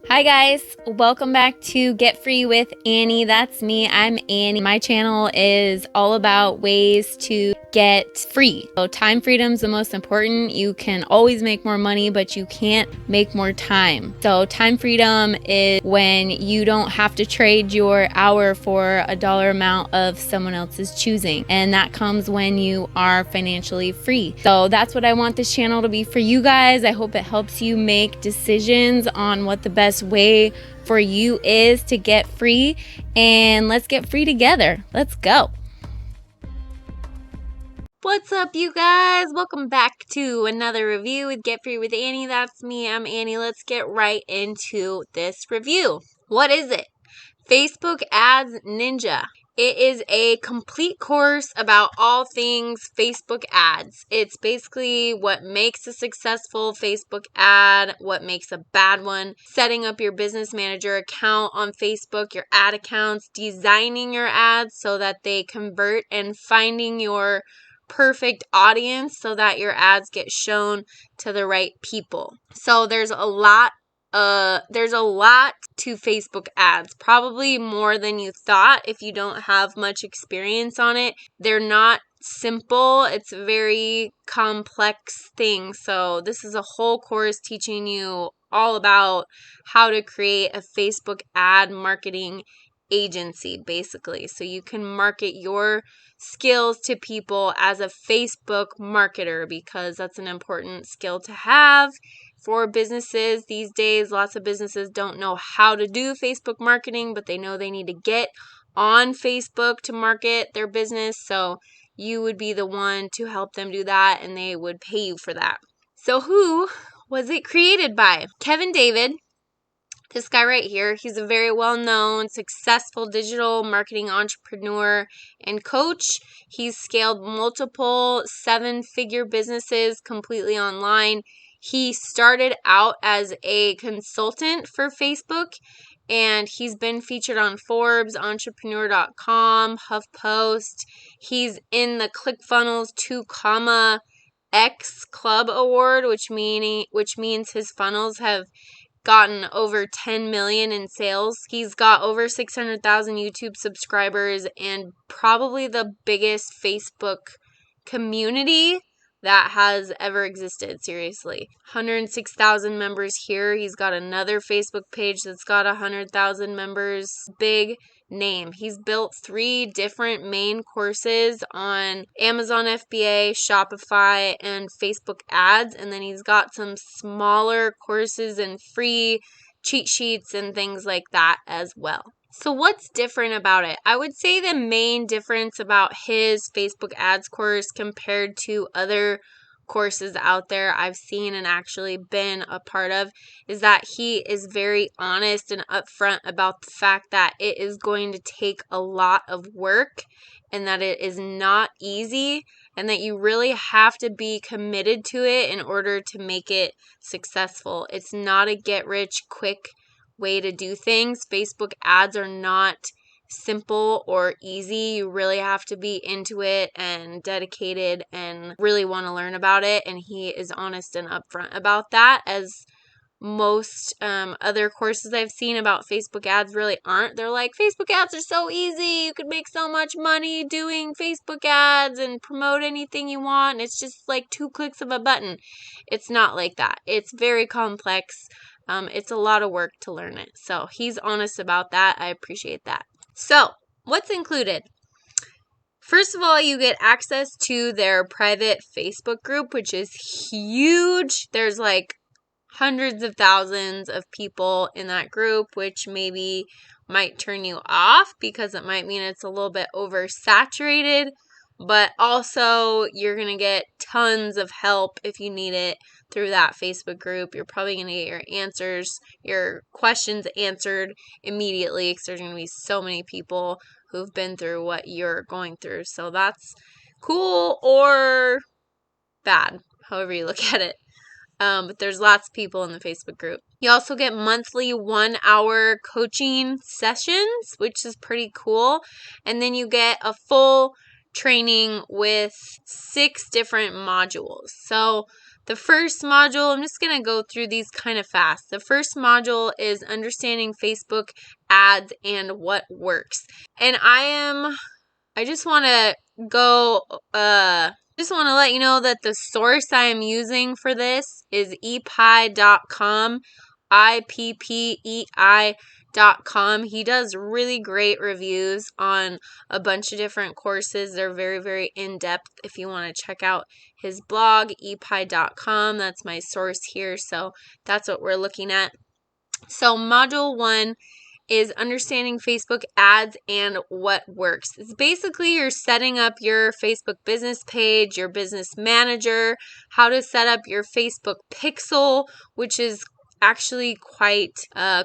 Hi guys, welcome back to Get Free with Annie. That's me, I'm Annie. My channel is all about ways to get free. So time freedom is the most important. You can always make more money, but you can't make more time. So time freedom is when you don't have to trade your hour for a dollar amount of someone else's choosing. And that comes when you are financially free. So that's what I want this channel to be for you guys. I hope it helps you make decisions on what the best way for you is to get free, and let's get free together. Let's go. What's up, you guys? Welcome back to another review with Get Free with Annie. That's me, I'm Annie. Let's get right into this review. What is it? Facebook Ads Ninja. It is a complete course about all things Facebook ads. It's basically what makes a successful Facebook ad, what makes a bad one, setting up your business manager account on Facebook, your ad accounts, designing your ads so that they convert, and finding your perfect audience so that your ads get shown to the right people. So there's a lot to Facebook ads, probably more than you thought if you don't have much experience on it. They're not simple. It's a very complex thing. So this is a whole course teaching you all about how to create a Facebook ad marketing agency, basically. So you can market your skills to people as a Facebook marketer, because that's an important skill to have for businesses these days. Lots of businesses don't know how to do Facebook marketing, but they know they need to get on Facebook to market their business. So you would be the one to help them do that, and they would pay you for that. So who was it created by? Kevin David. This guy right here, he's a very well-known, successful digital marketing entrepreneur and coach. He's scaled multiple seven-figure businesses completely online. He started out as a consultant for Facebook, and he's been featured on Forbes, Entrepreneur.com, HuffPost. He's in the ClickFunnels 2,X Club Award, which means his funnels have gotten over 10 million in sales. He's got over 600,000 YouTube subscribers and probably the biggest Facebook community that has ever existed. Seriously, 106,000 members here. He's got another Facebook page that's got 100,000 members. Big name. He's built 3 different main courses on Amazon FBA, Shopify, and Facebook ads, and then he's got some smaller courses and free cheat sheets and things like that as well. So what's different about it? I would say the main difference about his Facebook ads course compared to other courses out there I've seen and actually been a part of is that he is very honest and upfront about the fact that it is going to take a lot of work and that it is not easy, and that you really have to be committed to it in order to make it successful. It's not a get rich quick way to do things. Facebook ads are not simple or easy. You really have to be into it and dedicated and really want to learn about it, and he is honest and upfront about that, as most other courses I've seen about Facebook ads really aren't. They're like, Facebook ads are so easy, you could make so much money doing Facebook ads and promote anything you want, and it's just like 2 clicks of a button. It's not like that. It's very complex. It's a lot of work to learn it. So he's honest about that. I appreciate that. So what's included? First of all, you get access to their private Facebook group, which is huge. There's like hundreds of thousands of people in that group, which maybe might turn you off because it might mean it's a little bit oversaturated. But also, you're going to get tons of help if you need it through that Facebook group. You're probably going to get your questions answered immediately, because there's going to be so many people who've been through what you're going through. So that's cool or bad, however you look at it. But there's lots of people in the Facebook group. You also get monthly 1-hour coaching sessions, which is pretty cool. And then you get a full training with 6 different modules. So The first module, I'm just going to go through these kind of fast. The first module is understanding Facebook ads and what works. And I just want to just want to let you know that the source I am using for this is ePie.com, IPPEI.com. He does really great reviews on a bunch of different courses. They're very, very in-depth. If you want to check out his blog, ePie.com, that's my source here. So that's what we're looking at. So module 1 is understanding Facebook ads and what works. It's basically you're setting up your Facebook business page, your business manager, how to set up your Facebook pixel, which is actually quite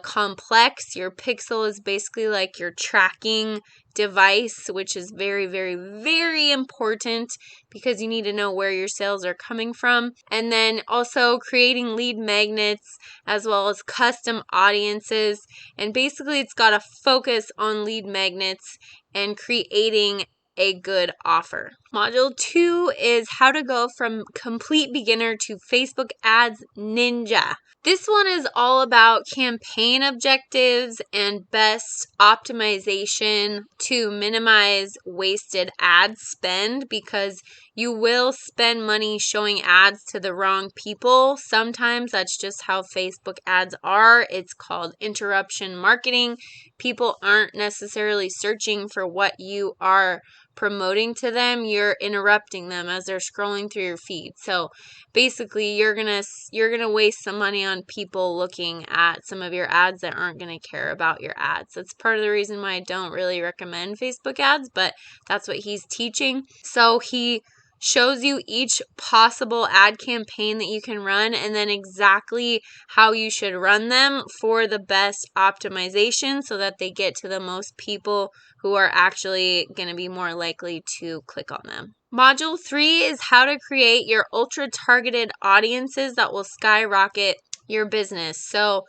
complex. Your pixel is basically like your tracking device, which is very, very, very important because you need to know where your sales are coming from. And then also creating lead magnets as well as custom audiences. And basically it's got to focus on lead magnets and creating a good offer. Module 2 is how to go from complete beginner to Facebook ads ninja. This one is all about campaign objectives and best optimization to minimize wasted ad spend, because you will spend money showing ads to the wrong people. Sometimes that's just how Facebook ads are. It's called interruption marketing. People aren't necessarily searching for what you are promoting to them. You're interrupting them as they're scrolling through your feed. So basically you're gonna waste some money on people looking at some of your ads that aren't gonna care about your ads. That's part of the reason why I don't really recommend Facebook ads, but that's what he's teaching. So he shows you each possible ad campaign that you can run and then exactly how you should run them for the best optimization so that they get to the most people who are actually going to be more likely to click on them. Module 3 is how to create your ultra targeted audiences that will skyrocket your business. So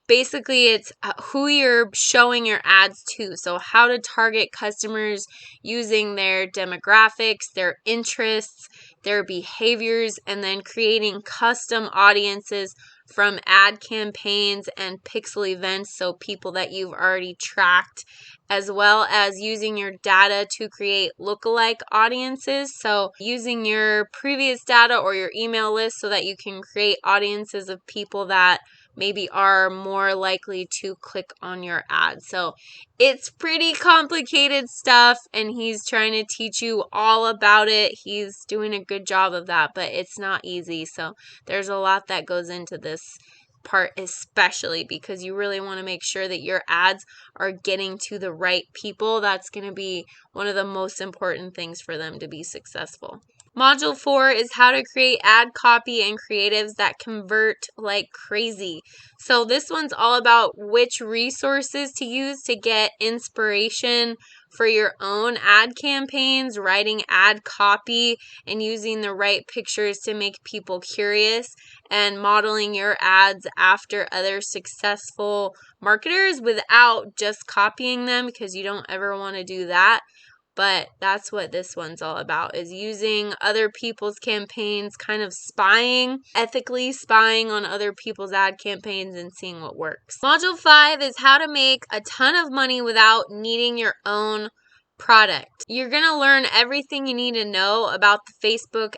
basically it's who you're showing your ads to. So how to target customers using their demographics, their interests, their behaviors, and then creating custom audiences from ad campaigns and pixel events, so people that you've already tracked, as well as using your data to create lookalike audiences. So using your previous data or your email list so that you can create audiences of people that maybe are more likely to click on your ad. So it's pretty complicated stuff and he's trying to teach you all about it. He's doing a good job of that, but it's not easy. So there's a lot that goes into this part, especially because you really want to make sure that your ads are getting to the right people. That's going to be one of the most important things for them to be successful. Module 4 is how to create ad copy and creatives that convert like crazy. So this one's all about which resources to use to get inspiration for your own ad campaigns, writing ad copy, and using the right pictures to make people curious, and modeling your ads after other successful marketers without just copying them, because you don't ever want to do that. But that's what this one's all about, is using other people's campaigns, kind of ethically spying on other people's ad campaigns and seeing what works. Module 5 is how to make a ton of money without needing your own product. You're going to learn everything you need to know about the Facebook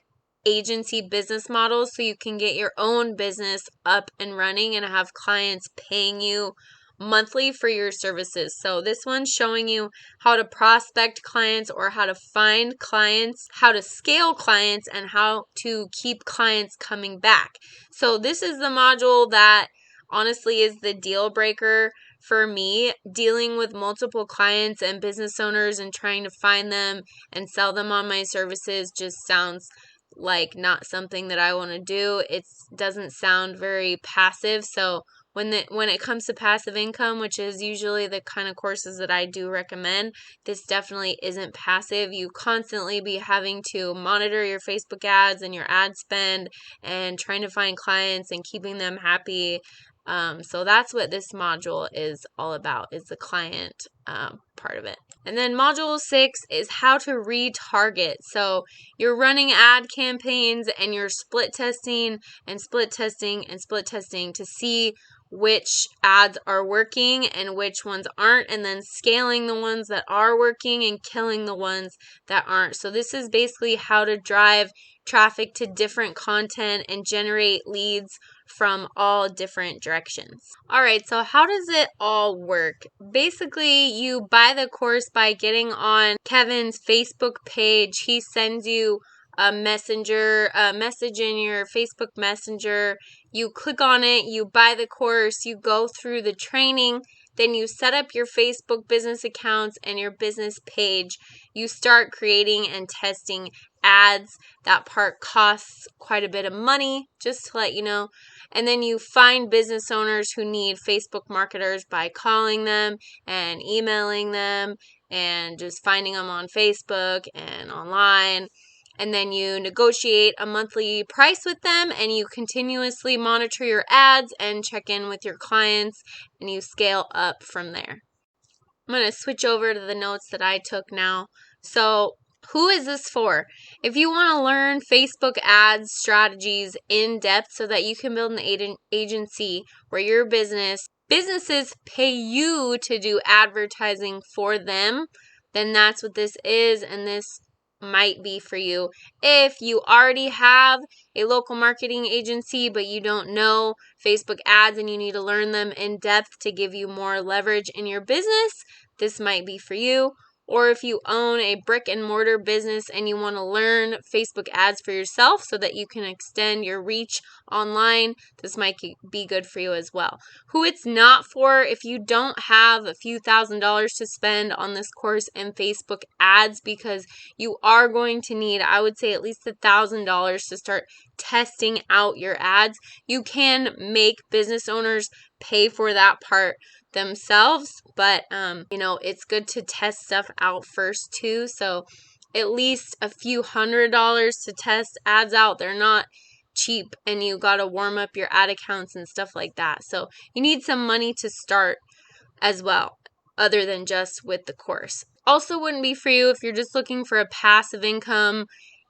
agency business model so you can get your own business up and running and have clients paying you monthly for your services. So this one's showing you how to prospect clients or how to find clients, how to scale clients, and how to keep clients coming back. So this is the module that honestly is the deal breaker for me. Dealing with multiple clients and business owners and trying to find them and sell them on my services just sounds like not something that I want to do. It doesn't sound very passive. So when it comes to passive income, which is usually the kind of courses that I do recommend, this definitely isn't passive. You constantly be having to monitor your Facebook ads and your ad spend and trying to find clients and keeping them happy So that's what this module is all about, is the client part of it. And then module 6 is how to retarget. So you're running ad campaigns and you're split testing and split testing and split testing to see which ads are working and which ones aren't, and then scaling the ones that are working and killing the ones that aren't. So this is basically how to drive traffic to different content and generate leads from all different directions. All right, so how does it all work? Basically, you buy the course by getting on Kevin's Facebook page. He sends you a message in your Facebook Messenger. You click on it, you buy the course, you go through the training, then you set up your Facebook business accounts and your business page. You start creating and testing ads. That part costs quite a bit of money, just to let you know. And then you find business owners who need Facebook marketers by calling them and emailing them and just finding them on Facebook and online. And then you negotiate a monthly price with them, and you continuously monitor your ads and check in with your clients, and you scale up from there. I'm going to switch over to the notes that I took now. So who is this for? If you want to learn Facebook ads strategies in depth so that you can build an agency where your businesses pay you to do advertising for them, then that's what this is, and this might be for you. If you already have a local marketing agency but you don't know Facebook ads and you need to learn them in depth to give you more leverage in your business, this might be for you. Or if you own a brick and mortar business and you want to learn Facebook ads for yourself so that you can extend your reach online, this might be good for you as well. Who it's not for, if you don't have a few $1,000s to spend on this course in Facebook ads, because you are going to need, I would say, at least $1,000 to start testing out your ads. You can make business owners pay for that part themselves, but it's good to test stuff out first too. So at least a few $100s to test ads out. They're not cheap, and you got to warm up your ad accounts and stuff like that. So you need some money to start as well, other than just with the course. Also wouldn't be for you if you're just looking for a passive income,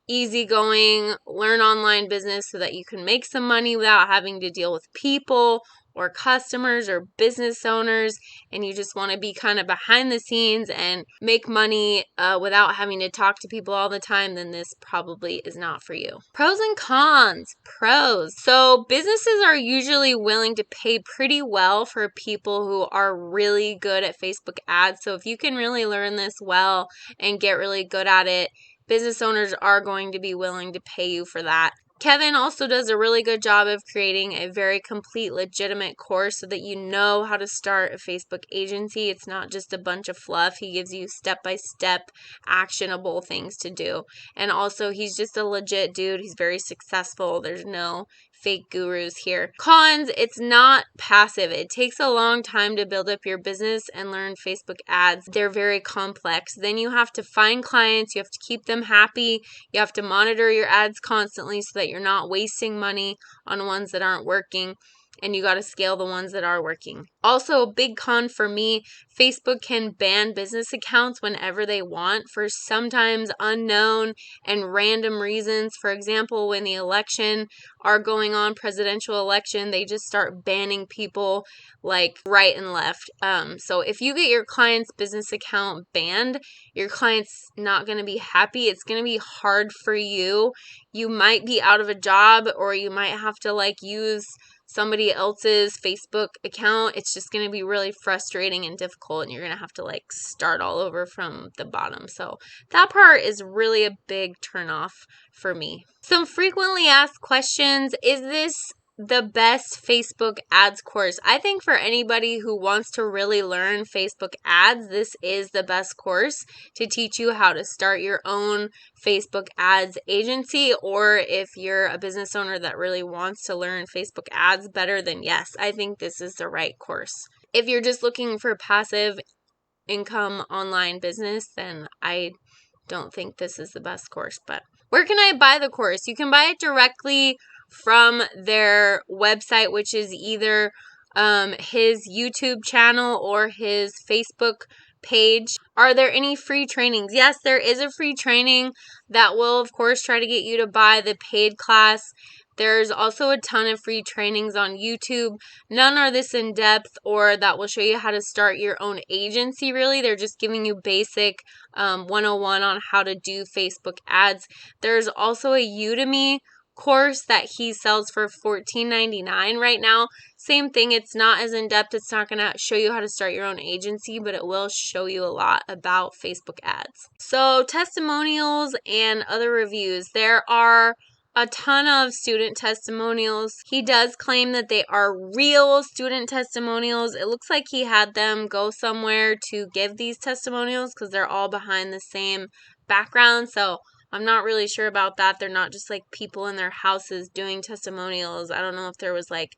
easygoing, learn online business so that you can make some money without having to deal with people or customers or business owners, and you just want to be kind of behind the scenes and make money without having to talk to people all the time, then this probably is not for you. Pros and cons. Pros. So businesses are usually willing to pay pretty well for people who are really good at Facebook ads. So if you can really learn this well and get really good at it, business owners are going to be willing to pay you for that. Kevin also does a really good job of creating a very complete, legitimate course so that you know how to start a Facebook agency. It's not just a bunch of fluff. He gives you step-by-step actionable things to do. And also, he's just a legit dude. He's very successful. There's no fake gurus here. Cons, it's not passive. It takes a long time to build up your business and learn Facebook ads. They're very complex. Then you have to find clients. You have to keep them happy. You have to monitor your ads constantly so that you're not wasting money on ones that aren't working. And you got to scale the ones that are working. Also, a big con for me, Facebook can ban business accounts whenever they want for sometimes unknown and random reasons. For example, when the election are going on, presidential election, they just start banning people like right and left. So if you get your client's business account banned, your client's not going to be happy. It's going to be hard for you. You might be out of a job, or you might have to use somebody else's Facebook account. It's just going to be really frustrating and difficult, and you're going to have to start all over from the bottom. So that part is really a big turnoff for me. Some frequently asked questions: is this the best Facebook ads course? I think for anybody who wants to really learn Facebook ads, this is the best course to teach you how to start your own Facebook ads agency. Or if you're a business owner that really wants to learn Facebook ads better, then yes, I think this is the right course. If you're just looking for passive income online business, then I don't think this is the best course. But where can I buy the course? You can buy it directly from their website, which is either his YouTube channel or his Facebook page. Are there any free trainings? Yes, there is a free training that will, of course, try to get you to buy the paid class. There's also a ton of free trainings on YouTube. None are this in depth or that will show you how to start your own agency, really. They're just giving you basic 101 on how to do Facebook ads. There's also a Udemy course that he sells for $14.99 right now. Same thing, it's not as in-depth. It's not going to show you how to start your own agency, but it will show you a lot about Facebook ads. So, testimonials and other reviews. There are a ton of student testimonials. He does claim that they are real student testimonials. It looks like he had them go somewhere to give these testimonials because they're all behind the same background. So I'm not really sure about that. They're not just like people in their houses doing testimonials. I don't know if there was like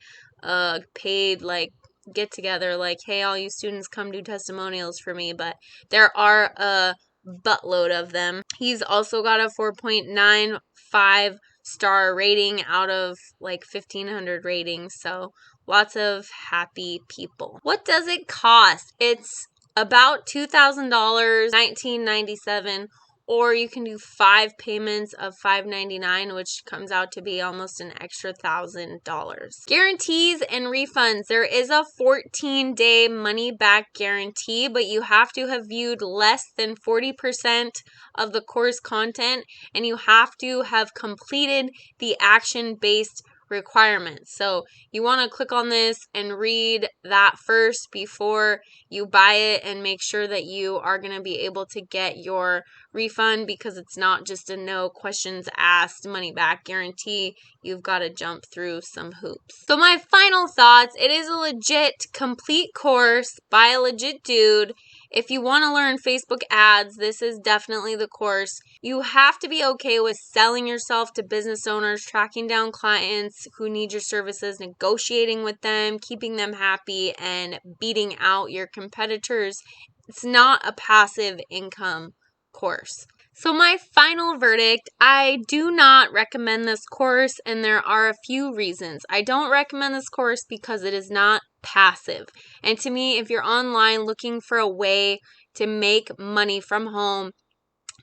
a paid like get together like, hey, all you students come do testimonials for me, but there are a buttload of them. He's also got a 4.95 star rating out of like 1,500 ratings, so lots of happy people. What does it cost? It's about $2,000, $1,997, or you can do 5 payments of $599, which comes out to be almost an extra $1,000. Guarantees and refunds. There is a 14-day money-back guarantee, but you have to have viewed less than 40% of the course content, and you have to have completed the action-based requirements. So you want to click on this and read that first before you buy it and make sure that you are going to be able to get your refund, because it's not just a no questions asked money back guarantee. You've got to jump through some hoops. So my final thoughts, it is a legit complete course by a legit dude. If you want to learn Facebook ads, this is definitely the course. You have to be okay with selling yourself to business owners, tracking down clients who need your services, negotiating with them, keeping them happy, and beating out your competitors. It's not a passive income course. So my final verdict, I do not recommend this course, and there are a few reasons. I don't recommend this course because it is not passive. And to me, if you're online looking for a way to make money from home,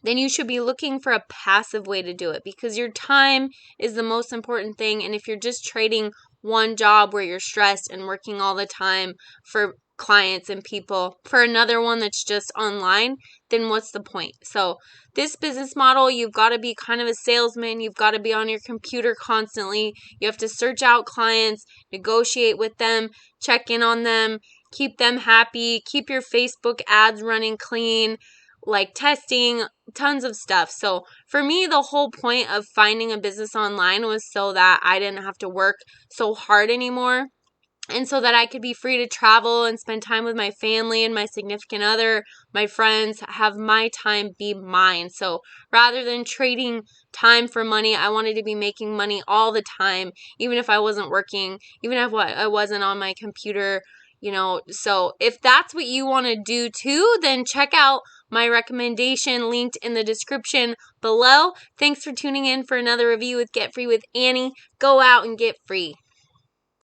then you should be looking for a passive way to do it, because your time is the most important thing. And if you're just trading one job where you're stressed and working all the time for clients and people for another one that's just online, then what's the point? So this business model, you've got to be kind of a salesman. You've got to be on your computer constantly. You have to search out clients, negotiate with them, check in on them, keep them happy, keep your Facebook ads running clean, like testing, tons of stuff. So for me, the whole point of finding a business online was so that I didn't have to work so hard anymore, and so that I could be free to travel and spend time with my family and my significant other, my friends, have my time be mine. So rather than trading time for money, I wanted to be making money all the time, even if I wasn't working, even if I wasn't on my computer, So if that's what you want to do too, then check out my recommendation linked in the description below. Thanks for tuning in for another review with Get Free with Annie. Go out and get free.